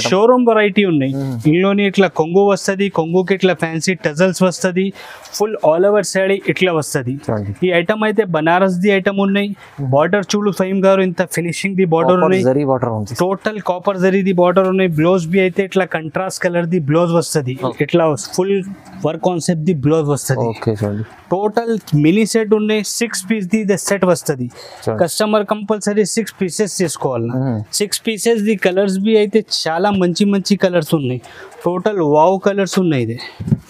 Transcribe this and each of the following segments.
Showroom variety ఉన్నాయి. ఇందులోని ఇట్లా కొంగు వస్తుంది, కొంగుకి ఇట్లా ఫ్యాన్సీ టజల్స్ వస్తుంది, ఫుల్ ఆల్ ఓవర్ సాడీ ఇట్లా వస్తుంది. ఈ ఐటమ్ అయితే బనారస్ ది ఐటమ్ ఉన్నాయి. బార్డర్ చూడు ఫైమ్ గారు, ఇంత ఫినిషింగ్ ది బార్డర్ ఉన్నాయి, total copper zari the border ఉన్నాయి. బ్లౌజ్ బి అయితే ఇట్లా కంట్రాస్ట్ కలర్ ది బ్లౌజ్ వస్తుంది, ఇట్లా full work concept the blouse వస్తుంది. టోటల్ మినీ సెట్ ఉన్నాయి, 6 పీస్ ది సెట్ వస్తుంది. కస్టమర్ కంపల్సరీ 6 పీసెస్ తీసుకోవాలి. 6 పీసెస్ ది కలర్స్ బి అయితే చాలా మంచి మంచి కలర్స్ ఉన్నాయి. టోటల్ వావ్ కలర్స్ ఉన్నాయి. ఇది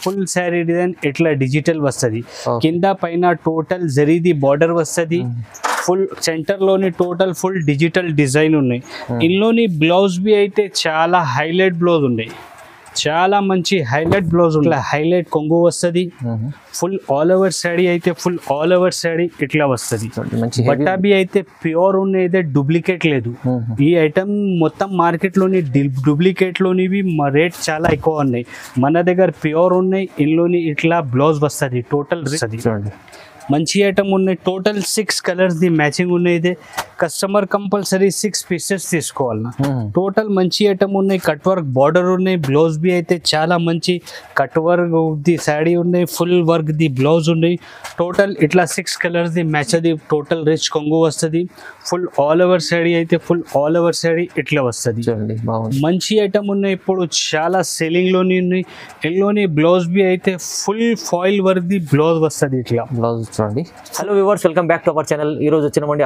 ఫుల్ శారీ డిజైన్ ఇట్లా డిజిటల్ వస్తుంది, కింద పైన టోటల్ జరీది బార్డర్ వస్తుంది. ఫుల్ సెంటర్ లోని టోటల్ ఫుల్ డిజిటల్ డిజైన్ ఉన్నాయి. ఇందులోని బ్లౌజ్ బి అయితే చాలా హైలైట్ బ్లౌజ్ ఉన్నాయి, చాలా మంచి హైలైట్ బ్లౌజ్ ఇట్లా హైలైట్ కొంగు వస్తుంది. ఫుల్ ఆల్ ఓవర్ శారీ అయితే ఫుల్ ఆల్ ఓవర్ శారీ ఇట్లా వస్తుంది. బట్టా బి అయితే ప్యూర్ ఉన్నాయి, డూప్లికేట్ లేదు. ఈ ఐటమ్ మొత్తం మార్కెట్ లోని డూప్లికేట్ లోనివి రేట్ చాలా ఎక్కువ ఉన్నాయి. మన దగ్గర ప్యూర్ ఉన్నాయి. ఇందులోని ఇట్లా బ్లౌజ్ వస్తుంది, టోటల్ మంచి ఐటమ్ ఉన్నాయి. టోటల్ 6 కలర్స్ ది మ్యాచింగ్ ఉన్నాయి. కస్టమర్ కంపల్సరీ 6 పీసెస్ తీసుకోవాలి. టోటల్ మంచి ఐటమ్ ఉన్నాయి. కట్ వర్క్ బార్డర్ ఉన్నాయి. బ్లౌజ్ బి అయితే చాలా మంచి కట్ వర్క్ ది శారీ ఉన్నాయి, ఫుల్ వర్క్ ది బ్లౌజ్ ఉన్నాయి. టోటల్ ఇట్లా 6 కలర్స్ ది మ్యాచ్ అది. టోటల్ రిచ్ కొంగు వస్తుంది. ఫుల్ ఆల్ ఓవర్ శారీ అయితే ఫుల్ ఆల్ ఓవర్ శారీ ఇట్లా వస్తుంది. మంచి ఐటమ్ ఉన్నాయి, ఇప్పుడు చాలా సెల్లింగ్ లోని ఉన్నాయి. ఇందులోని బ్లౌజ్ బి అయితే ఫుల్ ఫాయిల్ వర్క్ ది బ్లౌజ్ వస్తుంది, ఇట్లా బ్లౌజ్ చూడండి. Hello viewers, welcome back to our channel. ఈ రోజు వచ్చినామండి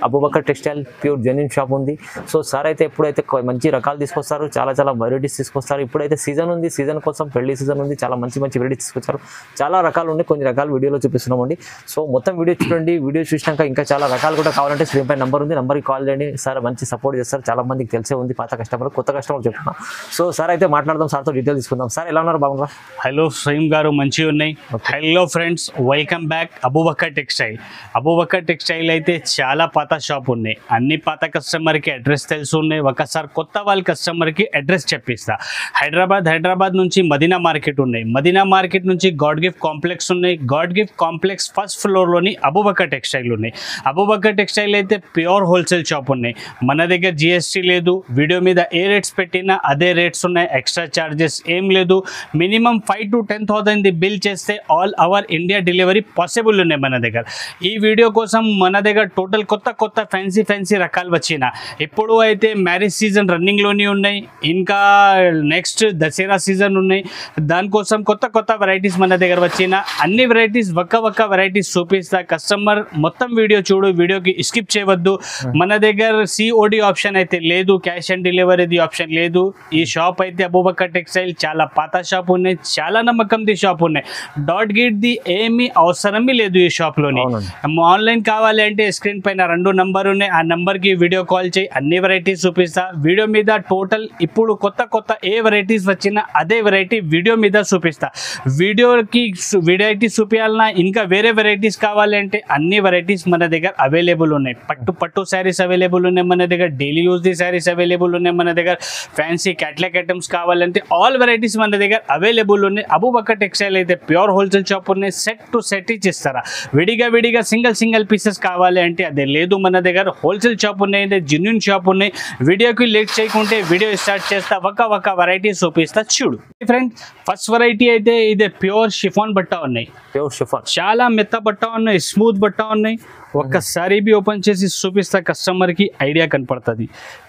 Abubakar textile pure genuine shop ఉంది. సో సార్ అయితే ఎప్పుడైతే మంచి రకాలు తీసుకొస్తారు, చాలా వెరైటీస్ తీసుకొస్తారు. ఇప్పుడైతే సీజన్ ఉంది, సీజన్ కోసం పెళ్లి సీజన్ ఉంది, చాలా మంచి వెరైటీస్ తీసుకొచ్చారు. చాలా రకాలు ఉన్నాయి, కొన్ని రకాలు వీడియోలో చూపిస్తున్నామండి. సో మొత్తం వీడియో చూడండి. వీడియో చూసినాక ఇంకా చాలా రకాలు కూడా కావాలంటే స్క్రీన్ పై నెంబర్ ఉంది, నెంబర్కి కాల్ చేయండి. సార్ మంచి సపోర్ట్ చేస్తారు, చాలా మందికి తెలిసే ఉంది, పాత కస్టమర్ కొత్త కస్టమర్ చెప్తున్నాం. సో సార్ అయితే మాట్లాడదాం, సార్తో డీటెయిల్ తీసుకుందాం. సార్ ఎలా ఉన్నారు? బాగున్నారా? హలో సలీం గారు, మంచిగా ఉన్నాయి. Hello friends, welcome back Abu Bakr textile అయితే చాలా పాత షాప్ ఉన్నాయి. అన్ని పాత కస్టమర్కి అడ్రస్ తెలుసు ఉన్నాయి. ఒకసారి కొత్త వాళ్ళ కస్టమర్కి అడ్రస్ చెప్పిస్తా. హైదరాబాద్ నుంచి మదీనా మార్కెట్ ఉన్నాయి. మదీనా మార్కెట్ నుంచి గాడ్ గిఫ్ట్ కాంప్లెక్స్ ఉన్నాయి. గాడ్ గిఫ్ట్ కాంప్లెక్స్ ఫస్ట్ ఫ్లోర్లోని అబూబకర్ టెక్స్టైల్ ఉన్నాయి. అబూబకర్ టెక్స్టైల్ అయితే ప్యూర్ హోల్సేల్ షాప్ ఉన్నాయి. మన దగ్గర జిఎస్టీ లేదు. వీడియో మీద ఏ రేట్స్ పెట్టినా అదే రేట్స్ ఉన్నాయి, ఎక్స్ట్రా ఛార్జెస్ ఏం లేదు. మినిమం 5,000 to 10,000 బిల్ చేస్తే all over India delivery possible ఉన్నాయి మన దగ్గర. ఈ వీడియో కోసం మన దగ్గర టోటల్ కొత్త ఫ్యాన్సీ రకాలు వచ్చిన. ఇప్పుడు అయితే మ్యారేజ్ సీజన్ రన్నింగ్లోనే ఉన్నాయి, ఇంకా నెక్స్ట్ దసరా సీజన్ ఉన్నాయి. దానికోసం కొత్త వెరైటీస్ మన దగ్గర వచ్చిన. అన్ని వెరైటీస్ ఒక్క వెరైటీస్ చూపిస్తా. కస్టమర్ మొత్తం వీడియో చూడు, వీడియోకి స్కిప్ చేయవద్దు. మన దగ్గర సిఓడి ఆప్షన్ అయితే లేదు, క్యాష్ ఆన్ డెలివరీది ఆప్షన్ లేదు. ఈ షాప్ అయితే అబూబకర్ టెక్స్టైల్ చాలా పాత షాప్ ఉన్నాయి, చాలా నమ్మకంది షాప్ ఉన్నాయి. డాట్ గిట్ ది ఏమీ అవసరమే లేదు ఈ షాప్ లోని. ఆన్లైన్ కావాలి అంటే స్క్రీన్ పైన 2 నంబర్ ఉన్నాయి, ఆ నంబర్ కి వీడియో కాల్ చేయి, అన్ని వెరైటీస్ చూపిస్తా. వీడియో మీద టోటల్ ఇప్పుడు కొత్త ఏ వెరైటీస్ వచ్చినా అదే వెరైటీ వీడియో మీద చూపిస్తా. వీడియోకి వెరైటీస్ చూపించాలన్నా ఇంకా వేరే వెరైటీస్ కావాలి అంటే అన్ని వెరైటీస్ మన దగ్గర అవైలబుల్ ఉన్నాయి. పట్టు శారీస్ అవైలబుల్ ఉన్నాయి మన దగ్గర, డైలీ యూజ్ ది శారీస్ అవైలబుల్ ఉన్నాయి మన దగ్గర. ఫ్యాన్సీ క్యాట్లాగ్ ఐటమ్స్ కావాలంటే ఆల్ వెరైటీస్ మన దగ్గర అవైలబుల్ ఉన్నాయి. అబూబకర్ టెక్స్టైల్ అయితే ప్యూర్ హోల్సేల్ షాప్ ఉన్నాయి. సెట్ టు సెట్ ఇచ్చిస్తారా. విడిగా సింగిల్ పీసెస్ కావాలి అంటే అదే లేదు మన దగ్గర. హోల్సేల్ షాప్ ఉన్నాయి, జెన్యూన్ షాప్ ఉన్నాయి. వీడియోకి లేట్ చేయకుంటే వీడియో స్టార్ట్ చేస్తా. ఒక వెరైటీ చూపిస్తా చూడు. ఫ్రెండ్, ఫస్ట్ వెరైటీ అయితే ఇదే ప్యూర్ షిఫాన్ బట్ట ఉన్నాయి. ప్యూర్ షిఫాన్ చాలా మెత్త బట్ట ఉన్నాయి, స్మూత్ బట్ట ఉన్నాయి. ఒక్కసారి బి ఓపెన్ చేసి చూపిస్తా, కస్టమర్కి ఐడియా కనపడుతుంది.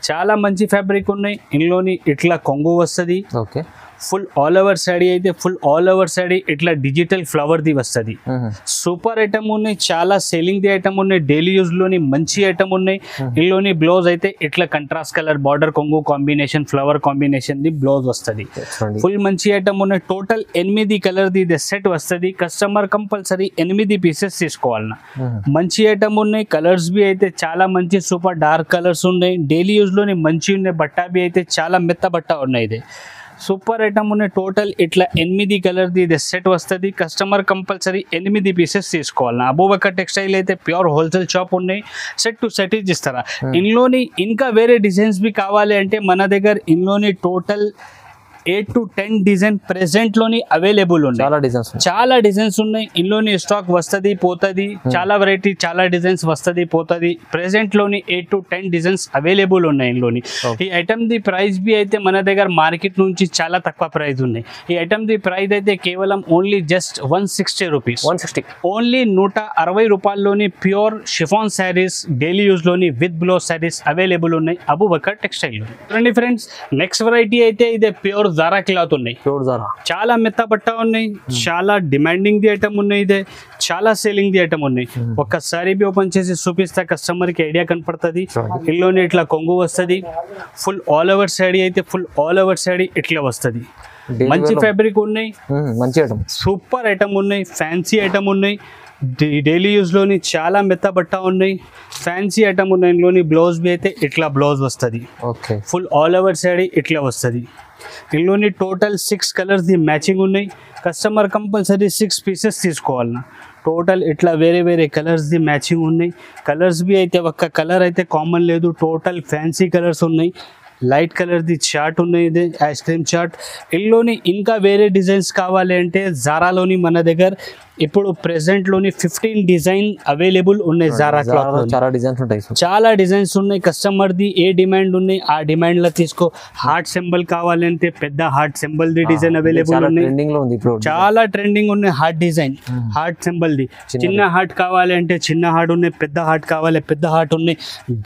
చాలా మంచి ఫ్యాబ్రిక్ ఉన్నాయి. ఇందులోని ఇట్లా కొంగు వస్తుంది. Okay, full all over sari అయితే ఫుల్ ఆల్ ఓవర్ శారీ ఇట్లా డిజిటల్ ఫ్లవర్ ది వస్తుంది. సూపర్ ఐటమ్ ఉన్నాయి, చాలా సేలింగ్ ది ఐటమ్ ఉన్నాయి. డైలీ యూజ్ లోని మంచి ఐటమ్ ఉన్నాయి. ఇందులోని బ్లౌజ్ అయితే ఇట్లా కంట్రాస్ట్ కలర్ బార్డర్ కొంగు combination flower combination the blouse వస్తుంది. ఫుల్ మంచి ఐటమ్ ఉన్నాయి. టోటల్ 8 కలర్ ది సెట్ వస్తుంది. కస్టమర్ కంపల్సరీ 8 పీసెస్ తీసుకోవాలన్నా. మంచి ఐటమ్ ఉన్నాయి. కలర్స్ బి అయితే చాలా మంచి సూపర్ డార్క్ కలర్స్ ఉన్నాయి. డైలీ యూజ్ లోని మంచి ఉన్నాయి. బట్ట బి అయితే చాలా మెత్త బట్ట ఉన్నాయి. ఇది సూపర్ ఐటమ్ ఉన్నాయి. టోటల్ ఇట్లా 8 కలర్ ది సెట్ వస్తుంది. కస్టమర్ కంపల్సరీ 8 పీసెస్ తీసుకోవాలి. అబూబకర్ టెక్స్టైల్ అయితే ప్యూర్ హోల్సేల్ షాప్ ఉన్నాయి. సెట్ టు సెట్ ఇస్తారా. ఇందులోని ఇంకా వేరే డిజైన్స్ బి కావాలి అంటే మన దగ్గర ఇందులోని టోటల్ 8 to 10 డిజైన్ ప్రెసెంట్ లోని అవైలబుల్ ఉన్నాయి. చాలా డిజైన్స్ ఉన్నాయి. ఇందులోని స్టాక్ వస్తుంది పోతుంది, చాలా వెరైటీ చాలా డిజైన్స్ వస్తుంది పోతుంది. ప్రెసెంట్ లోని 8 to 10 డిజైన్స్ అవైలబుల్ ఉన్నాయి ఇందులోని. ఈ ఐటమ్ ది ప్రైస్ బి అయితే మన దగ్గర మార్కెట్ నుంచి చాలా తక్కువ ప్రైస్ ఉన్నాయి. ఈ ఐటమ్ ది ప్రైస్ అయితే కేవలం ఓన్లీ జస్ట్ 160 రూపీస్, ఓన్లీ 160 రూపాయల్లోని pure chiffon saris daily use లోని విత్ బ్లౌజ్ శారీస్ అవైలబుల్ ఉన్నాయి అబూబకర్ టెక్స్టైల్ లో. చూడండి ఫ్రెండ్స్, నెక్స్ట్ వెరైటీ అయితే ఇదే ప్యూర్ జారా క్లాత్ ఉన్నాయి. చాలా మెత్త బట్ట ఉన్నాయి, చాలా డిమాండింగ్ ది ఐటమ్ ఉన్నాయి, ఇదే చాలా సేలింగ్ ది ఐటమ్ ఉన్నాయి. ఒక్కసారి బి ఓపెన్ చేసి చూపిస్తా కస్టమర్ కి ఐడియా కనపడుతుంది. ఇల్లోని ఇట్లా కొంగు వస్తుంది, ఫుల్ ఆల్ ఓవర్ శారీ అయితే ఫుల్ ఆల్ ఓవర్ శారీ ఇట్లా వస్తుంది. మంచి ఫ్యాబ్రిక్ ఉన్నాయి, మంచి ఐటమ్, సూపర్ ఐటమ్ ఉన్నాయి, ఫ్యాన్సీ ఐటమ్ ఉన్నాయి. డైలీ యూజ్ లోని చాలా మెత్త బట్ట ఉన్నాయి, ఫ్యాన్సీ ఐటమ్ ఉన్నాయి. ఇందులోని బ్లౌజ్ బి అయితే ఇట్లా బ్లౌజ్ వస్తుంది, ఫుల్ ఆల్ ఓవర్ శారీ ఇట్లా వస్తుంది. ఇందులోని టోటల్ 6 కలర్స్ ది మ్యాచింగ్ ఉన్నాయి. కస్టమర్ కంపల్సరీ 6 పీసెస్ తీసుకోవాలన్నా. టోటల్ ఇట్లా వేరే వేరే కలర్స్ ది మ్యాచింగ్ ఉన్నాయి. కలర్స్ బి అయితే ఒక్క కలర్ అయితే కామన్ లేదు, టోటల్ ఫ్యాన్సీ కలర్స్ ఉన్నాయి. లైట్ కలర్ ది చార్ట్ ఉన్నాయి, ఇది ఐస్ క్రీమ్ చార్ట్. ఇందులోని ఇంకా వేరే డిజైన్స్ కావాలి అంటే జారాలోని మన దగ్గర ఇప్పుడు ప్రెసెంట్ లోని 15 డిజైన్ అవైలబుల్ ఉన్నాయి. జారా క్లాత్ చాలా డిజైన్స్ ఉన్నాయి. కస్టమర్ ది ఏ డిమాండ్ ఉన్నాయి ఆ డిమాండ్ లో తీసుకో. హార్ట్ సింబల్ కావాలంటే పెద్ద heart symbol the design available ఉన్నాయి, చాలా ట్రెండింగ్ ఉన్నాయి. Heart design, heart symbol the. చిన్న హార్ట్ కావాలంటే చిన్న హార్ట్ ఉన్నాయి, పెద్ద హార్ట్ కావాలి పెద్ద హార్ట్ ఉన్నాయి.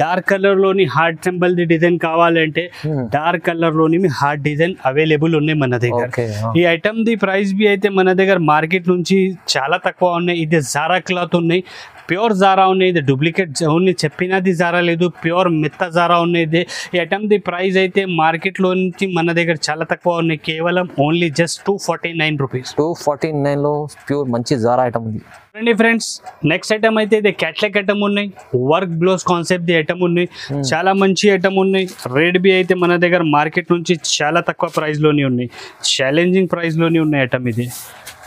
డార్క్ కలర్ లోని హార్ట్ సింబల్ ది డిజైన్ కావాలంటే డార్క్ కలర్ లోని హార్ట్ డిజైన్ అవైలబుల్ ఉన్నాయి మన దగ్గర. ఈ ఐటమ్ ది ప్రైస్ బి అయితే మన దగ్గర మార్కెట్ నుంచి చాలా తక్కువ ఉన్నాయి. ఇది జారా క్లాత్ ఉన్నాయి, ప్యూర్ జారా ఉన్నాయి. ఇది డూప్లికేట్ ఓన్లీ చెప్పినది జారా లేదు, ప్యూర్ మెత్త జారా ఉన్నాయి. ఇది ఈ ఐటమ్ ది ప్రైస్ అయితే మార్కెట్లో నుంచి మన దగ్గర చాలా తక్కువ ఉన్నాయి, కేవలం ఓన్లీ జస్ట్ 249 రూపీస్. 249 లో ప్యూర్ మంచి జారా ఐటమ్ ఉంది. చూడండి ఫ్రెండ్స్, నెక్స్ట్ ఐటమ్ అయితే ఇది క్యాట్లాగ్ ఐటమ్ ఉన్నాయి, work blouse concept the item ఉన్నాయి. చాలా మంచి ఐటమ్ ఉన్నాయి. రేట్ బి అయితే మన దగ్గర మార్కెట్ నుంచి చాలా తక్కువ ప్రైస్ లోనే ఉన్నాయి, ఛాలెంజింగ్ ప్రైస్ లోనే ఉన్నాయి ఐటమ్. ఇది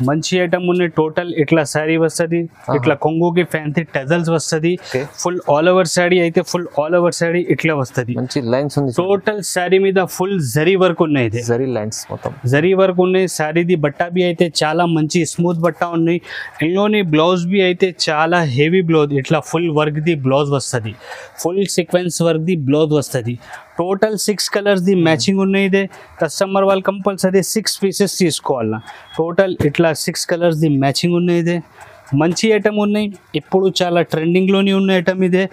మంచి ఐటమ్ ఉన్నాయి. టోటల్ ఇట్లా శారీ వస్తుంది, ఇట్లా కొంగుకి ఫ్యాన్సీ టజల్స్ వస్తుంది. ఫుల్ ఆల్ ఓవర్ శారీ అయితే ఫుల్ ఆల్ ఓవర్ శారీ ఇట్లా వస్తుంది. మంచి లైన్స్ ఉంది. టోటల్ శారీ మీద ఫుల్ జరీ వర్క్ ఉన్నాయి, ఇది జరీ లైన్స్ మొత్తం జరీ వర్క్ ఉన్నాయి. శారీది బట్ట బి అయితే చాలా మంచి స్మూత్ బట్ట ఉన్నాయి. ఇందులోని బ్లౌజ్ బి అయితే చాలా హెవీ బ్లౌజ్, ఇట్లా ఫుల్ వర్క్ ది బ్లౌజ్ వస్తుంది, ఫుల్ సీక్వెన్స్ వర్క్ ది బ్లౌజ్ వస్తుంది. టోటల్ 6 కలర్స్ ది మ్యాచింగ్ ఉన్నాయి. ఇదే కస్టమర్ వాళ్ళు కంపల్సరీ 6 పీసెస్ తీసుకోవాలన్నా. టోటల్ ఇట్లా 6 కలర్స్ ది మ్యాచింగ్ ఉన్నాయి. ఇదే మంచి ఐటమ్ ఉన్నాయి, ఇప్పుడు చాలా ట్రెండింగ్లోనే ఉన్న ఐటమ్. ఇదే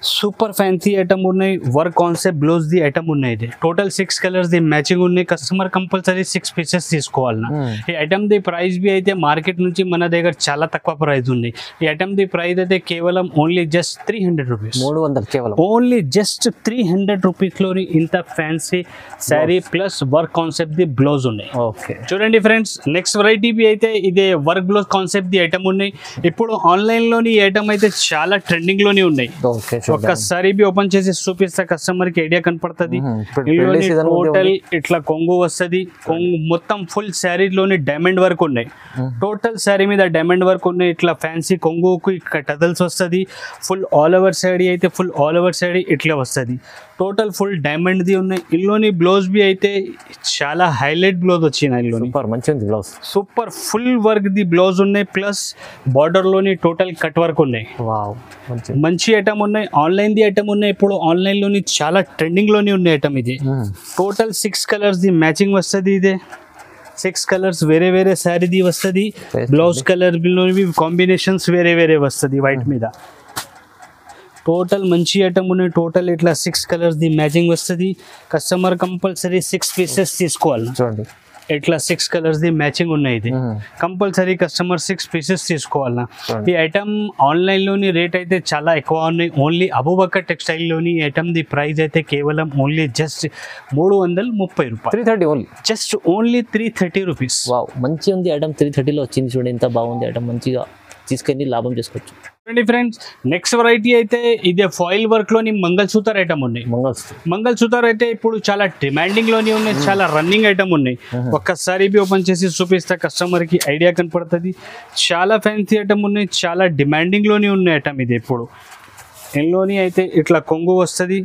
సూపర్ ఫ్యాన్సీ ఐటమ్ ఉన్నాయి, work concept blouse the item ఉన్నాయి. ఇది టోటల్ 6 కలర్స్ ది మ్యాచింగ్ ఉన్నాయి. కస్టమర్ కంపల్సరీ 6 పీసెస్ తీసుకోవాలన్నా. ఈ ఐటమ్ ది ప్రైస్ బి అయితే మార్కెట్ నుంచి మన దగ్గర చాలా తక్కువ ప్రైస్ ఉంది. ఈ ఐటమ్ ది ప్రైస్ అయితే కేవలం ఓన్లీ జస్ట్ 300 రూపీస్, 300 కేవలం ఓన్లీ జస్ట్ 300 రూపీస్ లోని ఇంత fancy sari plus work concept the blouse ఉన్నాయి. చూడండి ఫ్రెండ్స్, నెక్స్ట్ వెరైటీ బి అయితే ఇదే work blouse concept the item ఉన్నాయి. ఇప్పుడు ఆన్లైన్ లోని ఈ ఐటమ్ అయితే చాలా ట్రెండింగ్ లోనే ఉన్నాయి. ఒక్కసారి బి ఓపెన్ చేసి చూపిస్తే కస్టమర్ కి ఐడియా కనపడుతుంది. టోటల్ ఇట్లా కొంగు వస్తుంది, కొంగు మొత్తం ఫుల్ శారీలోని డైమండ్ వర్క్ ఉన్నాయి. టోటల్ శారీ మీద డైమండ్ వర్క్ ఉన్నాయి. ఇట్లా ఫ్యాన్సీ కొంగుకు టజల్స్ వస్తుంది. ఫుల్ ఆల్ ఓవర్ శారీ అయితే ఫుల్ ఆల్ ఓవర్ శారీ ఇట్లా వస్తుంది. టోటల్ ఫుల్ డైమండ్ ది ఉన్నాయి. ఇందులోని బ్లౌజ్ బి అయితే చాలా హైలైట్ బ్లౌజ్ వచ్చినాయి. ఇందులోని బ్లౌజ్ సూపర్ ఫుల్ వర్క్ ది బ్లౌజ్ ఉన్నాయి, ప్లస్ బార్డర్ లోని టోటల్ కట్ వర్క్ ఉన్నాయి. మంచి ఐటమ్ ఉన్నాయి. ఆన్లైన్ ది ఐటమ్ ఉన్నాయి, ఇప్పుడు ఆన్లైన్ లోని చాలా ట్రెండింగ్ లోని ఉన్న ఐటమ్. ఇది టోటల్ 6 కలర్స్ ది మ్యాచింగ్ వస్తుంది. ఇదే 6 కలర్స్ వేరే వేరే శారీ ది వస్తుంది. బ్లౌజ్ కలర్ కాంబినేషన్స్ వేరే వేరే వస్తుంది వైట్ మీద. టోటల్ మంచి ఐటమ్ ఉన్నాయి. టోటల్ ఇట్లా 6 కలర్స్ ది మ్యాచింగ్ వస్తుంది. కస్టమర్ కంపల్సరీ 6 పీసెస్ తీసుకోవాలి. చూడండి ఇట్లా 6 కలర్స్ ది మ్యాచింగ్ ఉన్నాయి. ఇది కంపల్సరీ కస్టమర్ 6 పీసెస్ తీసుకోవాలన్నా. ఈ ఐటమ్ ఆన్లైన్ లోని రేట్ అయితే చాలా ఎక్కువ ఉన్నాయి. ఓన్లీ అబూబకర్ టెక్స్టైల్ లోని ఐటమ్ ది ప్రైస్ అయితే కేవలం ఓన్లీ జస్ట్ 330 రూపాయలు. 330 ఓన్లీ, జస్ట్ ఓన్లీ 330 రూపీస్. మంచి ఉంది ఐటమ్. 330లో వచ్చింది. చూడండి ఎంత బాగుంది ఐటమ్, మంచిగా తీసుకెళ్ళి లాభం చేసుకోవచ్చు. చూడండి ఫ్రెండ్స్, నెక్స్ట్ వెరైటీ అయితే ఇదే ఫాయిల్ వర్క్ లోని మంగళసూత్ర ఐటమ్ ఉన్నాయి. మంగళసూత్ర అయితే ఇప్పుడు చాలా డిమాండింగ్ లోని ఉన్నాయి, చాలా రన్నింగ్ ఐటమ్ ఉన్నాయి. ఒక్కసారి బి ఓపెన్ చేసి చూపిస్తే కస్టమర్ కి ఐడియా కనపడుతుంది. చాలా ఫ్యాన్సీ ఐటమ్ ఉన్నాయి, చాలా డిమాండింగ్ లోని ఉన్న ఐటమ్. ఇది ఇప్పుడు ఇందులోని అయితే ఇట్లా కొంగు వస్తుంది,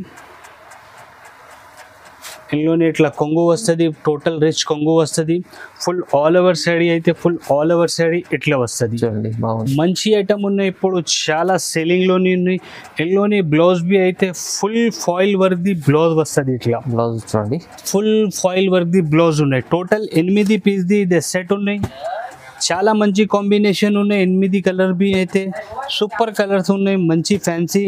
ఇందులోనే ఇట్లా కొంగు వస్తుంది, టోటల్ రిచ్ కొంగు వస్తుంది. ఫుల్ ఆల్ ఓవర్ శారీ అయితే ఫుల్ ఆల్ ఓవర్ శారీ ఇట్లా వస్తుంది. చూడండి బాగుంది. మంచి ఐటమ్ ఉన్నాయి, ఇప్పుడు చాలా సెల్లింగ్ లోని ఉన్నాయి. ఇందులోని బ్లౌజ్ బి అయితే ఫుల్ ఫాయిల్ వర్క్ ది బ్లౌజ్ వస్తుంది. ఇట్లా బ్లౌజ్ చూడండి ఫుల్ ఫాయిల్ వర్క్ ది బ్లౌజ్ ఉన్నాయి. టోటల్ 8 పీస్ ది ఇది సెట్ ఉన్నాయి. చాలా మంచి కాంబినేషన్ ఉన్నాయి. 8 కలర్ బి అయితే సూపర్ కలర్స్ ఉన్నాయి, మంచి ఫ్యాన్సీ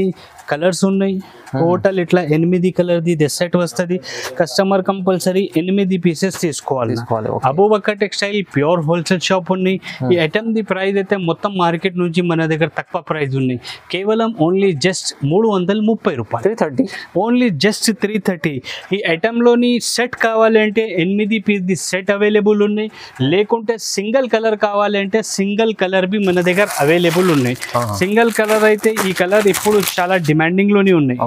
కలర్స్ ఉన్నాయి. టోటల్ ఇట్లా 8 కలర్ ది సెట్ వస్తుంది. కస్టమర్ కంపల్సరీ 8 పీసెస్ తీసుకోవాలి. Abu Bakr textile pure wholesale shop ఉన్నాయి. ఈ ఐటమ్ ది ప్రైస్ అయితే మొత్తం మార్కెట్ నుంచి మన దగ్గర తక్కువ ప్రైస్ ఉన్నాయి. కేవలం ఓన్లీ జస్ట్ 330 రూపాయలు, 330, ఓన్లీ జస్ట్ 330. ఈ ఐటెంలోని సెట్ కావాలంటే 8 పీస్ ది సెట్ అవైలబుల్ ఉన్నాయి. లేకుంటే సింగిల్ కలర్ కావాలంటే సింగిల్ కలర్ బి మన దగ్గర అవైలబుల్ ఉన్నాయి. సింగిల్ కలర్ అయితే ఈ కలర్ ఇప్పుడు చాలా డిమాండింగ్ లోనే ఉన్నాయి.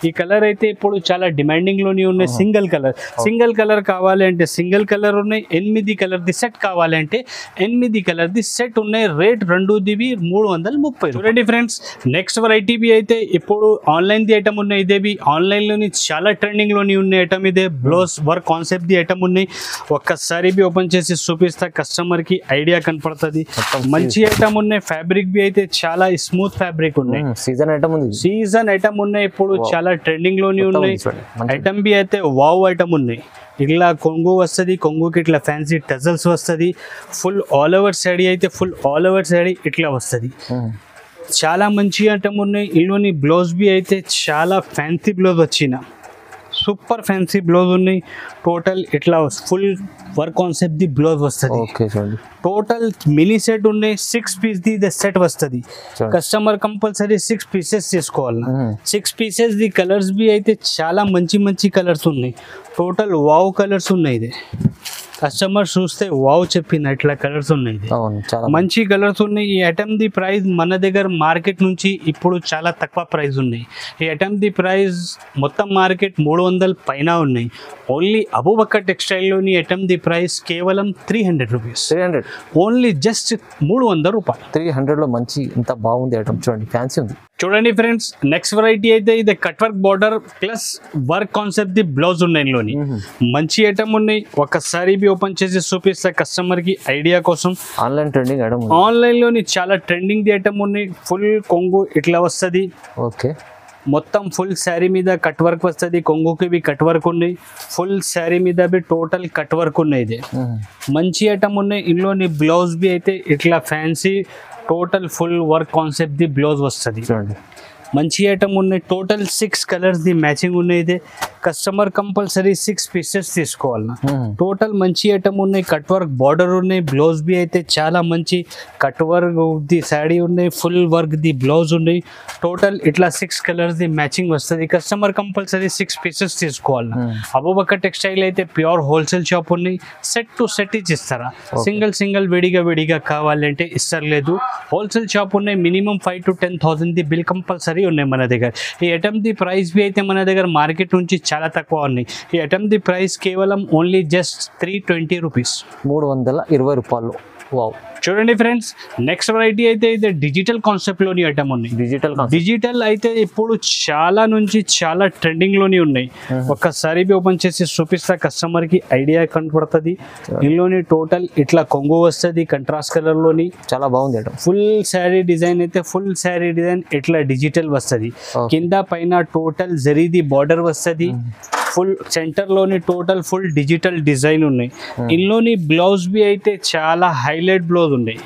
ఈ కలర్ అయితే ఇప్పుడు చాలా డిమాండింగ్ లోనే ఉన్నాయి. సింగిల్ కలర్ కావాలంటే సింగిల్ కలర్ ఉన్నాయి. 8 కలర్ ది సెట్ కావాలంటే 8 కలర్ ది సెట్ ఉన్నాయి. రేట్ రెండుదివి 330. చూడండి ఫ్రెండ్స్, నెక్స్ట్ వెరైటీ బి అయితే ఇప్పుడు ఆన్లైన్ ది ఐటమ్ ఉన్నాయి. ఇదే బి ఆన్లైన్ లోని చాలా ట్రెండింగ్ లోని ఉన్న ఐటమ్. ఇదే blouse work concept the item ఉన్నాయి. ఒక్కసారి బి ఓపెన్ చేసి చూపిస్తా, కస్టమర్ కి ఐడియా కనపడుతుంది. మంచి ఐటమ్ ఉన్నాయి. ఫ్యాబ్రిక్ బి అయితే చాలా స్మూత్ ఫ్యాబ్రిక్ ఉన్నాయి. సీజన్ ఐటమ్ ఉంది. సీజన్ ఐటమ్ ఉన్నాయి, ఇప్పుడు చాలా ట్రెండింగ్ లోని ఉన్నాయి. ఐటమ్ బి అయితే వావ్ ఐటమ్ ఉన్నాయి. ఇట్లా కొంగు వస్తుంది, కొంగుకి ఇట్లా ఫ్యాన్సీ టజల్స్ వస్తుంది. ఫుల్ ఆల్ ఓవర్ శారీ అయితే ఫుల్ ఆల్ ఓవర్ శారీ ఇట్లా వస్తుంది. చాలా మంచి ఐటమ్ ఉన్నాయి. ఇందులోని బ్లౌజ్ బి అయితే చాలా ఫ్యాన్సీ బ్లౌజ్ వచ్చిన సూపర్ ఫ్యాన్సీ బ్లౌజ్ ఉన్నాయి. టోటల్ ఇట్లా full work concept the blouse వస్తుంది. టోటల్ మినీ సెట్ ఉన్నాయి. 6 పీస్ ది సెట్ వస్తుంది. కస్టమర్ కంపల్సరీ 6 పీసెస్ తీసుకోవాలి. 6 పీసెస్ ది కలర్స్ బి అయితే చాలా మంచి మంచి కలర్స్ ఉన్నాయి. టోటల్ వావ్ కలర్స్ ఉన్నాయి. ఇది కస్టమర్ చూస్తే వావ్ చెప్పిన ఇట్లా కలర్స్ ఉన్నాయి. మంచి కలర్స్ ఉన్నాయి. ఈ ఐటమ్ ది ప్రైస్ మన దగ్గర మార్కెట్ నుంచి ఇప్పుడు చాలా తక్కువ ప్రైస్ ఉన్నాయి. ఈ ఐటమ్ ది ప్రైస్ మొత్తం మార్కెట్ 300 పైన ఉన్నాయి. ఓన్లీ అబూబకర్ టెక్స్టైల్లోని ఐటమ్ ది ప్రైస్ కేవలం 300 రూపీస్. ఓన్లీ జస్ట్ 300 రూపాయలు. 300లో మంచి ఇంత బాగుంది ఐటమ్. చూడండి ఫ్యాన్సీ ఉంది. చూడండి ఫ్రెండ్స్, నెక్స్ట్ వెరైటీ అయితే ఇది cut work border plus work concept the blouse ఉన్నాయి. ఇందులోని మంచి ఐటమ్ ఉన్నాయి. ఒకసారి బి ఓపెన్ చేసి చూపిస్తా కస్టమర్ కి ఐడియా కోసం. ఆన్లైన్ ట్రెండింగ్ ఐటమ్, ఆన్లైన్ లోని చాలా ట్రెండింగ్ ది ఐటమ్ ఉన్నాయి. ఫుల్ కొంగు ఇట్లా వస్తుంది. ఓకే, మొత్తం ఫుల్ శారీ మీద కట్ వర్క్ వస్తుంది. కొంగుకి బి కట్ వర్క్ ఉన్నాయి. ఫుల్ శారీ మీద బి టోటల్ కట్ వర్క్ ఉన్నాయి. ఇది మంచి ఐటమ్ ఉన్నాయి. ఇందులోని బ్లౌజ్ బి అయితే ఇట్లా fancy total full work concept the blouse వస్తుంది. చూడండి మంచి ఐటమ్ ఉన్నాయి. టోటల్ 6 కలర్స్ ది మ్యాచింగ్ ఉన్నాయి. ఇది కస్టమర్ కంపల్సరీ 6 పీసెస్ తీసుకోవాలి. టోటల్ మంచి ఐటమ్ ఉన్నాయి. కట్ వర్క్ బార్డర్ ఉన్నాయి. బ్లౌజ్ బి అయితే చాలా మంచి కట్ వర్క్ ది శారీ ఉన్నాయి. ఫుల్ వర్క్ ది బ్లౌజ్ ఉన్నాయి. టోటల్ ఇట్లా 6 కలర్స్ ది మ్యాచింగ్ వస్తుంది. కస్టమర్ కంపల్సరీ 6 పీసెస్ తీసుకోవాలి. అబూబకర్ టెక్స్టైల్ అయితే ప్యూర్ హోల్సేల్ షాప్ ఉన్నాయి. సెట్ టు సెట్ ఇచ్చిస్తారా, సింగిల్ విడిగా కావాలంటే ఇస్తలేదు. హోల్సేల్ షాప్ ఉన్నాయి. Minimum 5,000 to 10,000 the bill compulsory ఉన్నాయి మన దగ్గర. ఈ ఐటమ్ ది ప్రైస్ బి అయితే మన దగ్గర మార్కెట్ నుంచి చాలా తక్కువ ఉన్నాయి. ఈ ఐటమ్ ది ప్రైస్ కేవలం ఓన్లీ జస్ట్ 320 రూపీస్, 320 రూపాయలు. వావ్. చూడండి ఫ్రెండ్స్, నెక్స్ట్ వెరైటీ అయితే ఇది డిజిటల్ కాన్సెప్ట్ లోని ఐటమ్ ఉన్నాయి. డిజిటల్ అయితే ఇప్పుడు చాలా ట్రెండింగ్ లోని ఉన్నాయి. ఒక్కసారి ఓపెన్ చేసి చూపిస్తా కస్టమర్ కి ఐడియా కనపడుతుంది. ఇందులోని టోటల్ ఇట్లా కొంగు వస్తుంది కంట్రాస్ట్ కలర్ లోని. చాలా బాగుంది. ఫుల్ శారీ డిజైన్ అయితే ఫుల్ శారీ డిజైన్ ఇట్లా డిజిటల్ వస్తుంది. కింద పైన టోటల్ జరీది బార్డర్ వస్తుంది. ఫుల్ సెంటర్ లోని టోటల్ ఫుల్ డిజిటల్ డిజైన్ ఉన్నాయి. ఇందులోని బ్లౌజ్ బి అయితే చాలా హైలైట్ బ్లౌజ్ ఉన్నాయి.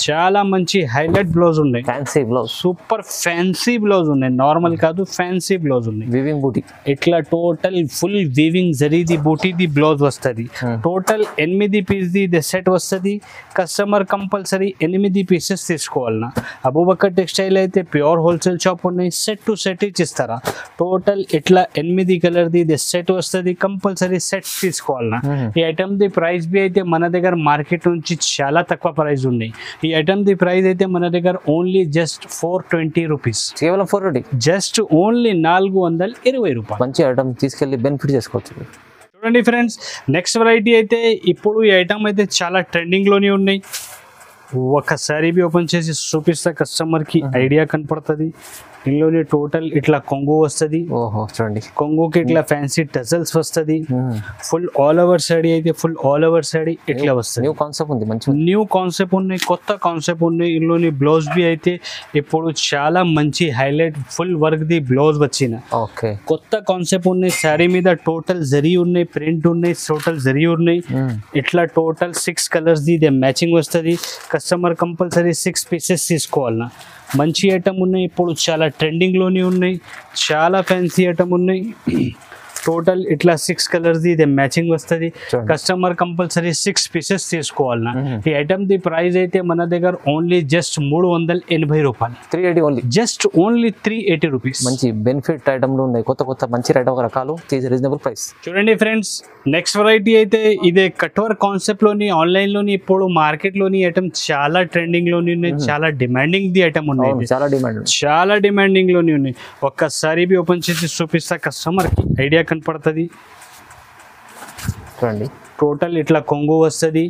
చాలా మంచి హైలైట్ బ్లౌజ్ ఉన్నాయి. Fancy blouse, super fancy blouse ఉన్నాయి. నార్మల్ కాదు, ఫ్యాన్సీ బ్లౌజ్ ఉన్నాయి. వీవింగ్ బూటీ ఇట్లా టోటల్ ఫుల్ వీవింగ్ జరీది బూటీది బ్లౌజ్ వస్తుంది. టోటల్ 8 పీస్ ది సెట్ వస్తుంది. కస్టమర్ కంపల్సరీ 8 పీసెస్ తీసుకోవాలన్నా. అబూబకర్ టెక్స్టైల్ అయితే ప్యూర్ హోల్సేల్ షాప్ ఉన్నాయి. సెట్ టు సెట్ ఇచ్చిస్తారా. టోటల్ ఇట్లా 8 కలర్ ది సెట్ వస్తుంది. కంపల్సరీ సెట్ తీసుకోవాలన్నా. ఈ ఐటమ్ ది ప్రైస్ బి అయితే మన దగ్గర మార్కెట్ నుంచి చాలా తక్కువ ప్రైస్ ఉన్నాయి. ఈ ఐటమ్ ది ప్రైస్ అయితే మన దగ్గర ఓన్లీ జస్ట్ 420 రూపీస్, కేవలం 420, జస్ట్ ఓన్లీ 420 రూపాయలు. మంచి ఐటమ్ తీసుకెళ్ళి బెనిఫిట్ చేసుకోవచ్చు. చూడండి ఫ్రెండ్స్, నెక్స్ట్ వెరైటీ అయితే ఇప్పుడు ఈ ఐటమ్ అయితే చాలా ట్రెండింగ్ లోనే ఉన్నాయి. ఒకసారి బి ఓపెన్ చేసి చూపిస్తా కస్టమర్ కి ఐడియా కనపడుతుంది. ఇందులోని టోటల్ ఇట్లా కొంగు వస్తుంది, ఓహో చూడండి. కొంగుకి ఇట్లా ఫ్యాన్సీ టజల్స్ వస్తుంది. ఫుల్ ఆల్ ఓవర్ సాడీ అయితే ఫుల్ ఆల్ ఓవర్ సాడీ ఇట్లా వస్తుంది. న్యూ కాన్సెప్ట్ ఉంది, మంచి న్యూ కాన్సెప్ట్ ఉన్నాయి, కొత్త కాన్సెప్ట్ ఉన్నాయి. ఇందులోని బ్లౌజ్ బి అయితే ఇప్పుడు చాలా మంచి హైలైట్ ఫుల్ వర్క్ ది బ్లౌజ్ వచ్చిన ఓకే కొత్త కాన్సెప్ట్ ఉన్నాయి. శారీ మీద టోటల్ జరీ ఉన్నాయి, ప్రింట్ ఉన్నాయి, టోటల్ జరీ ఉన్నాయి. ఇట్లా టోటల్ 6 కలర్స్ ది ఇదే మ్యాచింగ్ వస్తుంది. కస్టమర్ కంపల్సరీ 6 పీసెస్ తీసుకోవాలన్నా. మంచి ఐటమ్ ఉన్నాయి, ఇప్పుడు చాలా ట్రెండింగ్లోనే ఉన్నాయి, చాలా ఫ్యాన్సీ ఐటమ్ ఉన్నాయి. టోటల్ ఇట్లా 6 కలర్స్ ది ఇదే మ్యాచింగ్ వస్తుంది. కస్టమర్ కంపల్సరీ 6 పీసెస్ తీసుకోవాలన్నా. ఈ ఐటమ్ ది ప్రైస్ అయితే మన దగ్గర ఓన్లీ జస్ట్ 380 రూపాయలు, 380 ఓన్లీ, జస్ట్ ఓన్లీ 380 రూపీస్. మంచి బెనిఫిట్ ఐటమ్లు ఉన్నాయి, కొత్త కొత్త మంచి రకాలు, రీజనబుల్ ప్రైస్. చూడండి ఫ్రెండ్స్, నెక్స్ట్ వెరైటీ అయితే ఇదే కట్ వర్క్ కాన్సెప్ట్ లోని ఆన్లైన్ లోని ఇప్పుడు మార్కెట్ లోని ఐటమ్ చాలా ట్రెండింగ్ లోని ఉన్నాయి, చాలా డిమాండింగ్ ది ఐటమ్ ఉన్నాయి, చాలా డిమాండింగ్ లోని ఉన్నాయి. ఒక్కసారి బి ఓపెన్ చేసి చూపిస్తా కస్టమర్ కి ఐడియా కనపడుతుంది. చూడండి టోటల్ ఇట్లా కొంగు వస్తుంది,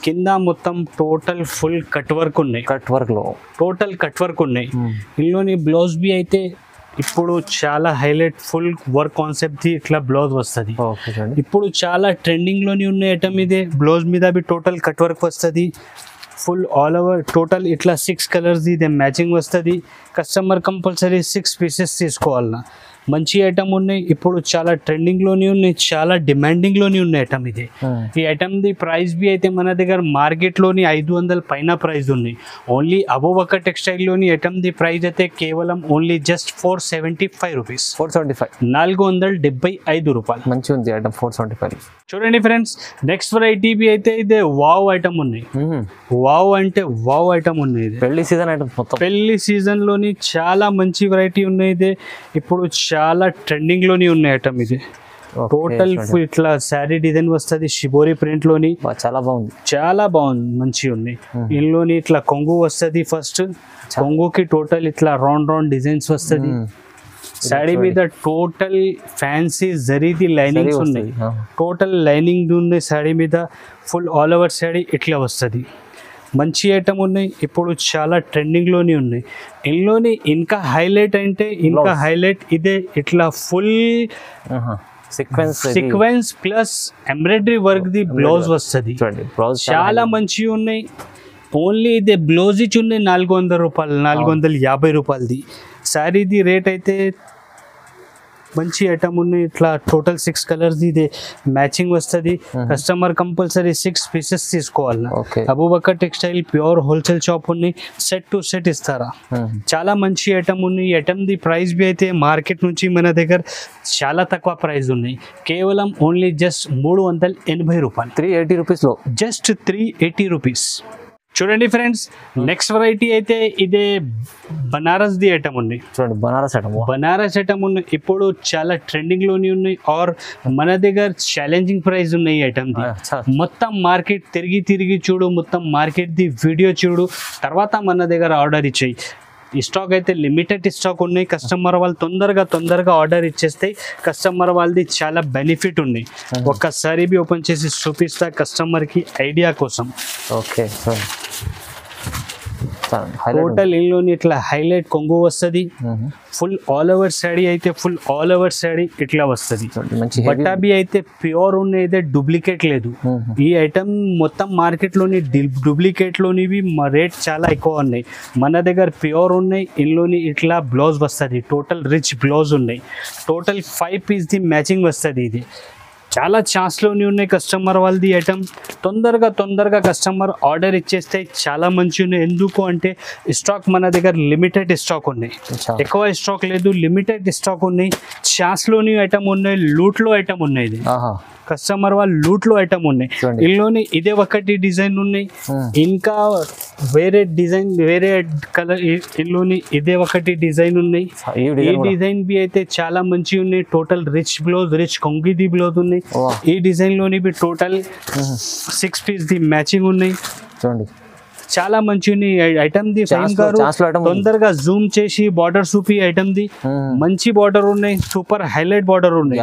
కింద మొత్తం టోటల్ ఫుల్ కట్ వర్క్ ఉన్నాయి, కట్ వర్క్ లో టోటల్ కట్ వర్క్ ఉన్నాయి. ఇందులోని బ్లౌజ్ బి అయితే ఇప్పుడు చాలా highlight full work concept the ఇట్లా బ్లౌజ్ వస్తుంది. ఇప్పుడు చాలా ట్రెండింగ్ లోని ఉన్న ఐటమ్ ఇదే. బ్లౌజ్ మీద బి టోటల్ కట్ వర్క్ వస్తుంది, ఫుల్ ఆల్ ఓవర్ టోటల్ ఇట్లా 6 కలర్స్ ఇదే మ్యాచింగ్ వస్తుంది. కస్టమర్ కంపల్సరీ 6 పీసెస్ తీసుకోవాలన్నా. మంచి ఐటమ్ ఉన్నాయి, ఇప్పుడు చాలా ట్రెండింగ్లోనే ఉన్నాయి, చాలా డిమాండింగ్లోనే ఉన్న ఐటమ్ ఇది. ఈ ఐటమ్ ది ప్రైస్ బి అయితే మన దగ్గర మార్కెట్లోని 500 పైన ప్రైస్ ఉన్నాయి. ఓన్లీ అబూబకర్ టెక్స్టైల్లోని ఐటమ్ ది ప్రైస్ అయితే కేవలం ఓన్లీ జస్ట్ 475 రూపీస్, 475 రూపాయలు. మంచి ఉంది ఐటమ్ 475. చూడండి ఫ్రెండ్స్, నెక్స్ట్ వెరైటీ బి అయితే ఇదే వావ్ ఐటమ్ ఉన్నాయి. వావ్ అంటే వావ్ ఐటమ్ ఉన్నాయి, పెళ్లి సీజన్ ఐటమ్, మొత్తం పెళ్లి సీజన్ లోని చాలా మంచి వెరైటీ ఉన్నాయి. ఇది ఇప్పుడు చాలా ట్రెండింగ్ లోని ఉన్న ఐటమ్ ఇది. టోటల్ ఇట్లా శారీ డిజైన్ వస్తుంది, షిబోరి ప్రింట్ లోని, చాలా బాగుంది, చాలా బాగుంది, మంచిగా ఉన్నాయి. ఇందులోని ఇట్లా కొంగు వస్తుంది. ఫస్ట్ కొంగుకి టోటల్ ఇట్లా రౌండ్ రౌండ్ డిజైన్స్ వస్తుంది. శారీ మీద టోటల్ ఫ్యాన్సీ జరీది లైనింగ్స్ ఉన్నాయి, టోటల్ లైనింగ్ ఉంది శారీ మీద. ఫుల్ ఆల్ ఓవర్ శారీ ఇట్లా వస్తుంది. మంచి ఐటమ్ ఉన్నాయి, ఇప్పుడు చాలా ట్రెండింగ్లోనే ఉన్నాయి. ఇందులోని ఇంకా హైలైట్ అంటే ఇంకా హైలైట్ ఇదే. ఇట్లా full sequence plus embroidery work ది బ్లౌజ్ వస్తుంది. చాలా మంచిగా ఉన్నాయి. ఓన్లీ ఇదే బ్లౌజ్ ఇచ్చి ఉన్నాయి 400 రూపాయలు, 450 రూపాయలది. శారీది రేట్ అయితే మంచి ఐటమ్ ఉన్నాయి. ఇట్లా టోటల్ 6 కలర్స్ ఇదే మ్యాచింగ్ వస్తుంది. కస్టమర్ కంపల్సరీ 6 పీసెస్ తీసుకోవాలి. Abu Bakr textile pure wholesale shop ఉన్నాయి, సెట్ టు సెట్ ఇస్తారా. చాలా మంచి ఐటమ్ ఉన్నాయి. ఐటమ్ ది ప్రైస్ బి అయితే మార్కెట్ నుంచి మన దగ్గర చాలా తక్కువ ప్రైస్ ఉన్నాయి, కేవలం ఓన్లీ జస్ట్ 380 రూపాయలు, 380 రూపీస్లో, జస్ట్ 380 రూపీస్. చూడండి ఫ్రెండ్స్, నెక్స్ట్ వెరైటీ అయితే ఇదే బనారస్ ది ఐటమ్ ఉంది. చూడండి బనారస్ ఐటమ్ ఉన్నాయి, ఇప్పుడు చాలా ట్రెండింగ్ లోని ఉన్నాయి. ఆర్ మన దగ్గర ఛాలెంజింగ్ ప్రైస్ ఉన్నాయి ఐటమ్ ది. మొత్తం మార్కెట్ తిరిగి చూడు, మొత్తం మార్కెట్ ది వీడియో చూడు, తర్వాత మన దగ్గర ఆర్డర్ ఇచ్చేయి. ఈ స్టాక్ అయితే లిమిటెడ్ స్టాక్ ఉన్నాయి. కస్టమర్ వాళ్ళు తొందరగా ఆర్డర్ ఇచ్చేస్తే కస్టమర్ వాళ్ళది చాలా బెనిఫిట్ ఉన్నాయి. ఒక్కసారి బి ఓపెన్ చేసి చూపిస్తా కస్టమర్కి ఐడియా కోసం. ఓకే, టోటల్ ఇందులోని ఇట్లా హైలైట్ కొంగు వస్తుంది. ఫుల్ ఆల్ ఓవర్ శాడీ అయితే ఫుల్ ఆల్ ఓవర్ శాడీ ఇట్లా వస్తుంది. బట్టాబీ అయితే ప్యూర్ ఉన్నాయి, డూప్లికేట్ లేదు. ఈ ఐటమ్ మొత్తం మార్కెట్ లోని డూప్లికేట్ లోనివి రేట్ చాలా ఎక్కువ ఉన్నాయి. మన దగ్గర ప్యూర్ ఉన్నాయి. ఇందులోని ఇట్లా బ్లౌజ్ వస్తుంది, టోటల్ రిచ్ బ్లౌజ్ ఉన్నాయి. టోటల్ 5 పీస్ ది మ్యాచింగ్ వస్తుంది. ఇది చాలా ఛాన్స్లోనే ఉన్నాయి. కస్టమర్ వాళ్ళది ఐటమ్ తొందరగా కస్టమర్ ఆర్డర్ ఇచ్చేస్తే చాలా మంచి ఉన్నాయి. ఎందుకు అంటే స్టాక్ మన దగ్గర లిమిటెడ్ స్టాక్ ఉన్నాయి, ఎక్కువ స్టాక్ లేదు, లిమిటెడ్ స్టాక్ ఉన్నాయి. ఛాన్స్లోని ఐటమ్ ఉన్నాయి, లూట్లో ఐటమ్ ఉన్నాయి. ఇది కస్టమర్ వాళ్ళు లూట్లో ఐటమ్ ఉన్నాయి. ఇందులోని ఇదే ఒకటి డిజైన్ ఉన్నాయి, ఇంకా వేరే డిజైన్ వేరే కలర్. ఇందులోని ఇదే ఒకటి డిజైన్ ఉన్నాయి. ఈ డిజైన్ బి అయితే చాలా మంచి ఉన్నాయి. టోటల్ రిచ్ బ్లౌజ్, రిచ్ కొంగిది బ్లౌజ్ ఉన్నాయి. ఈ డిజైన్ లోని బి టోటల్ 6 పీస్ ది మ్యాచింగ్ ఉన్నాయి. చూడండి చాలా మంచి ఐటమ్ ది. ఫైన్ గారు తొందరగా జూమ్ చేసి బార్డర్ చూపి ఐటమ్ ది. మంచి బార్డర్ ఉన్నాయి, సూపర్ హైలైట్ బార్డర్ ఉన్నాయి,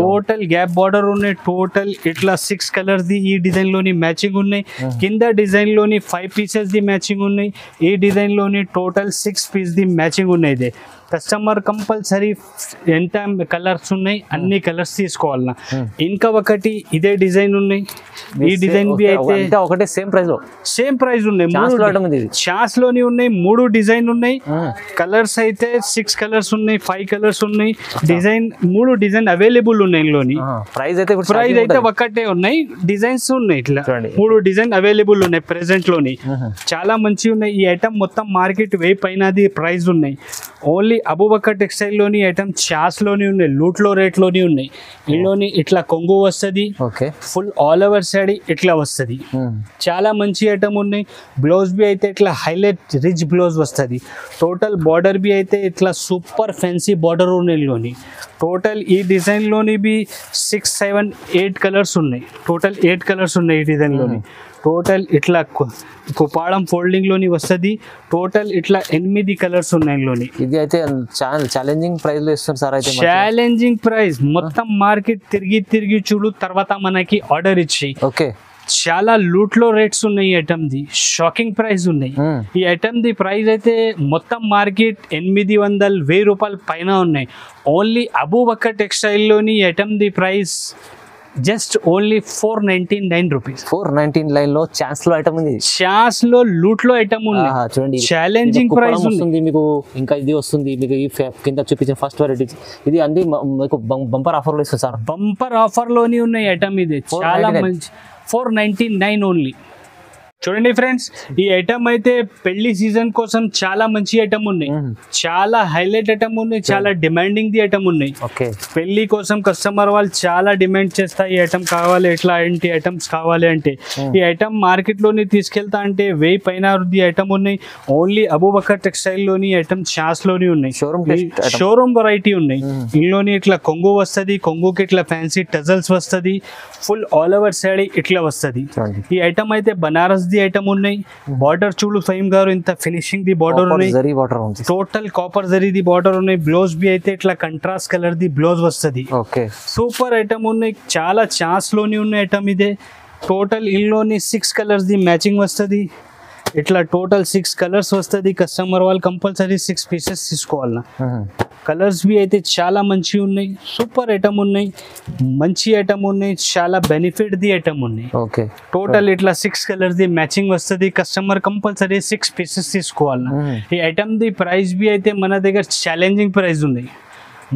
టోటల్ గ్యాప్ బార్డర్ ఉన్నాయి. టోటల్ ఇట్లా 6 కలర్స్ ది ఈ డిజైన్ లోని మ్యాచింగ్ ఉన్నాయి. కింద డిజైన్ లోని 5 పీసెస్ ది మ్యాచింగ్ ఉన్నాయి. ఈ డిజైన్ లోని టోటల్ 6 పీస్ ది మ్యాచింగ్ ఉన్నాయి. కస్టమర్ కంపల్సరీ ఎంత కలర్స్ ఉన్నాయి అన్ని కలర్స్ తీసుకోవాలన్నా. ఇంకా ఒకటి ఇదే డిజైన్ ఉన్నాయి, ఈ డిజైన్ బి అయితే ఒకటే సేమ్ ప్రైస్ లో సేమ్ ప్రైస్ ఉన్నాయి. చాన్స్ లోని ఉన్నాయి, 3 డిజైన్ ఉన్నాయి. కలర్స్ అయితే 6 కలర్స్ ఉన్నాయి, 5 కలర్స్ ఉన్నాయి. డిజైన్ 3 డిజైన్ అవైలబుల్ ఉన్నాయి. ఇందులోని ప్రైస్ అయితే ఒకటే ఉన్నాయి, డిజైన్స్ ఉన్నాయి. ఇట్లా 3 డిజైన్ అవైలబుల్ ఉన్నాయి ప్రెసెంట్ లోని. చాలా మంచిగా ఉన్నాయి. ఈ ఐటమ్ మొత్తం మార్కెట్ 1000 పైనది ప్రైస్ ఉన్నాయి. ఓన్లీ అబూబకర్ టెక్స్టైల్ లోని ఐటమ్ చాస్ లోని ఉన్నాయి, లూట్ లో రేట్ లోని ఉన్నాయి. ఇందులోని ఇట్లా కొంగు వస్తుంది, ఫుల్ ఆల్ ఓవర్ సైడ్ ఇట్లా వస్తుంది. చాలా మంచి ఐటమ్ ఉన్నాయి. బ్లౌజ్ బి అయితే ఇట్లా హైలైట్ రిచ్ బ్లౌజ్ వస్తుంది. టోటల్ బార్డర్ బి అయితే ఇట్లా సూపర్ ఫ్యాన్సీ బార్డర్ ఉన్నాయి. టోటల్ ఈ డిజైన్ లోని బి 6, 7, 8 కలర్స్ ఉన్నాయి. టోటల్ 8 కలర్స్ ఉన్నాయి ఈ డిజైన్ లోని. టోటల్ ఇట్లా కుపాడం ఫోల్డింగ్ లోని వస్తుంది. టోటల్ ఇట్లా 8 కలర్స్ ఉన్నాయి లోని. ఇది అయితే ఛాలెంజింగ్ ప్రైస్ లో ఇస్తారు సార్. అయితే ఛాలెంజింగ్ ప్రైస్ మొత్తం మార్కెట్ తిరిగి చూడు, తర్వాత మనకి ఆర్డర్ ఇచ్చి. చాలా లూట్ లో రేట్స్ ఉన్నాయి. ఈ ఐటమ్ ది షాకింగ్ ప్రైస్ ఉన్నాయి. ఈ ఐటమ్ ది ప్రైస్ అయితే మొత్తం మార్కెట్ 800-1000 రూపాయల పైన ఉన్నాయి. ఓన్లీ అబూబకర్ టెక్స్టైల్ లోని ఈ ఐటమ్ ది ప్రైస్ జస్ట్ ఓన్లీ 499 రూపీస్. 499 లో ఛాన్స్ లో ఐటమ్ ఉంది. ఛాన్స్ లో లూట్ లో ఐటమ్ ఉంది. చూడండి, ఛాలెంజింగ్ ప్రైస్ ఉంది మీకు. ఇంకా ఇది వస్తుంది మీకు, ఈ కింద చూపించిన ఫస్ట్ వెరైటీ. ఇది అన్ని మీకు బంపర్ ఆఫర్ లో ఇస్తుంది సార్. బంపర్ ఆఫర్ లోని ఉన్నాయి ఐటమ్. ఇది చాలా మంచి 499 ఓన్లీ. చూడండి ఫ్రెండ్స్, ఈ ఐటమ్ అయితే పెళ్లి సీజన్ కోసం చాలా మంచి ఐటమ్ ఉన్నాయి. చాలా హైలైట్ ఐటమ్ ఉన్నాయి, చాలా డిమాండింగ్ ది ఐటమ్ ఉన్నాయి. పెళ్లి కోసం కస్టమర్ వాళ్ళు చాలా డిమాండ్ చేస్తారు. ఈ ఐటమ్ కావాలి, ఎట్లా ఏంటి ఐటమ్స్ కావాలి అంటే. ఈ ఐటమ్ మార్కెట్ లోని తీసుకెళ్తా అంటే 1000 పైన ఐటమ్ ఉన్నాయి. ఓన్లీ అబూబకర్ టెక్స్టైల్ లోని ఐటమ్ చాస్ లోని ఉన్నాయి. షోరూమ్ వెరైటీ ఉన్నాయి. ఇందులోని ఇట్లా కొంగు వస్తుంది, కొంగుకి ఇట్లా ఫ్యాన్సీ టజల్స్ వస్తుంది, ఫుల్ ఆల్ ఓవర్ సైడ్ ఇట్లా వస్తుంది. ఈ ఐటమ్ అయితే బనారస్ ది ఐటమ్ ఉన్నాయి. బార్డర్ చూడు ఫహీమ్ గారు, ఇంత ఫినిషింగ్ ది బార్డర్ ఉన్నాయి. Total copper zari the border ఉన్నాయి. బ్లౌజ్ బి అయితే ఇట్లా కంట్రాస్ట్ కలర్ ది బ్లౌజ్ వస్తుంది. సూపర్ ఐటమ్ ఉన్నాయి. చాలా ఛాన్స్ లోని ఉన్న ఐటమ్ ఇదే. టోటల్ ఇందులోని 6 కలర్స్ ది మ్యాచింగ్ వస్తుంది. ఇట్లా టోటల్ 6 కలర్స్ వస్తుంది. కస్టమర్ వాళ్ళు కంపల్సరీ 6 పీసెస్ తీసుకోవాలన్నా. కలర్స్ బి అయితే చాలా మంచిగా ఉన్నాయి. సూపర్ ఐటమ్ ఉన్నాయి, మంచి ఐటమ్ ఉన్నాయి, చాలా బెనిఫిట్ ది ఐటమ్ ఉన్నాయి. టోటల్ ఇట్లా 6 కలర్స్ ది మ్యాచింగ్ వస్తుంది. కస్టమర్ కంపల్సరీ 6 పీసెస్ తీసుకోవాలన్నా. ఈ ఐటమ్ ది ప్రైస్ బి అయితే మన దగ్గర ఛాలెంజింగ్ ప్రైస్ ఉన్నాయి.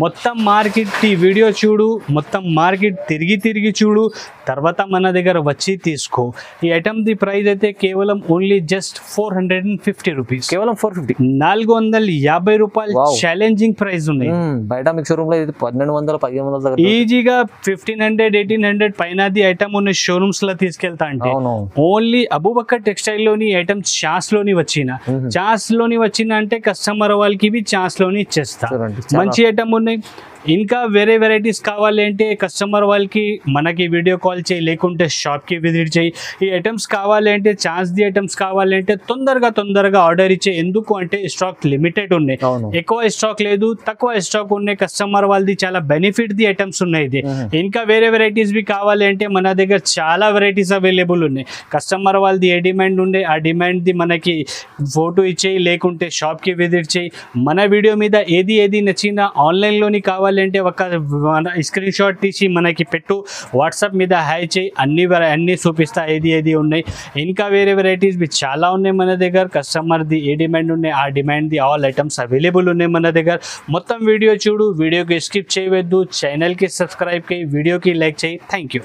మొత్తం మార్కెట్ ఈ వీడియో చూడు, మొత్తం మార్కెట్ తిరిగి చూడు, తర్వాత మన దగ్గర వచ్చి తీసుకో. ఈ ఐటమ్ ది ప్రైస్ అయితే కేవలం ఓన్లీ జస్ట్ 450 రూపీస్. కేవలం 450, 450 రూపాయలు ఛాలెంజింగ్ ప్రైస్ ఉన్నాయి. బయట మీకు షోరూమ్ లో 1200, 1500 ఈజీగా 1500, 1800 పైన ది ఐటమ్ ఉన్న షోరూమ్స్ లో తీసుకెళ్తా అంటే ఓన్లీ అబూబకర్ టెక్స్టైల్ లోని ఐటమ్ ఛాన్స్ లోని వచ్చిన అంటే కస్టమర్ వాళ్ళకి ఇవి ఛాన్స్ లోని ఇచ్చేస్తా. మంచి ఐటమ్ ఉన్నాయి. ఇంకా వేరే వెరైటీస్ కావాలి అంటే కస్టమర్ వాళ్ళకి మనకి వీడియో కాల్ చేయి, లేకుంటే షాప్కి విజిట్ చేయి. ఈ ఐటమ్స్ కావాలి అంటే, ఛాన్స్ ది ఐటమ్స్ కావాలి అంటే తొందరగా ఆర్డర్ ఇచ్చే. ఎందుకు అంటే స్టాక్ లిమిటెడ్ ఉన్నాయి, ఎక్కువ స్టాక్ లేదు, తక్కువ స్టాక్ ఉన్నాయి. కస్టమర్ వాళ్ళది చాలా బెనిఫిట్ ది ఐటమ్స్ ఉన్నాయి. ఇది ఇంకా వేరే వెరైటీస్ బి కావాలి అంటే మన దగ్గర చాలా వెరైటీస్ అవైలబుల్ ఉన్నాయి. కస్టమర్ వాళ్ళది ఏ డిమాండ్ ఉండే ఆ డిమాండ్ది మనకి ఫోటో ఇచ్చేయి, లేకుంటే షాప్కి విజిట్ చేయి. మన వీడియో మీద ఏది నచ్చిందా ఆన్లైన్లోని కావాలి అంటే ఒక స్క్రీన్ షాట్ తీసి మనకి పెట్టు, వాట్సాప్ మీద హాయ్ చేయి, అన్ని చూపిస్తా ఏది ఉన్నాయి. ఇంకా వేరే వెరైటీస్ బి చాలా ఉన్నాయి మన దగ్గర. కస్టమర్ది ఏ డిమాండ్ ఉన్నాయి ఆ డిమాండ్ది ఆల్ ఐటమ్స్ అవైలబుల్ ఉన్నాయి మన దగ్గర. మొత్తం వీడియో చూడు, వీడియోకి స్కిప్ చేయవద్దు, ఛానల్కి సబ్స్క్రైబ్ చేయి, వీడియోకి లైక్ చేయి. Thank you.